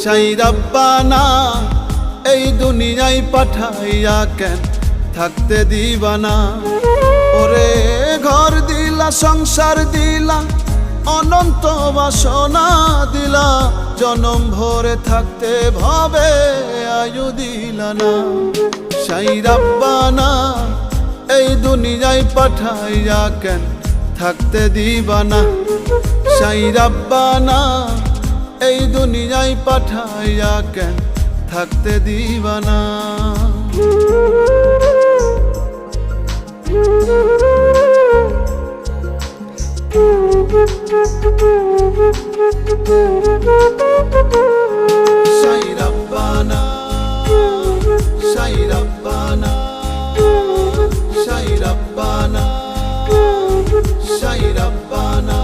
সাই রাব্বানা এই দুনিয়ায় পাঠাইয়া কেন থাকতে দিবানা। ওরে ঘর দিলা সংসার দিলা অনন্ত বাসনা দিলা, জনম ভরে থাকতে ভাবে আয়ু দিলা না। সাই রাব্বানা এই দুনিয়ায় পাঠাইয়া কেন থাকতে দিবানা। সাই রাব্বানা এই দুনিয়ায় পাঠাইয়া কেন থাকতে দিবানা। সাই রাব্বানা সাই রাব্বানা সাই রাব্বানা সাই রাব্বানা।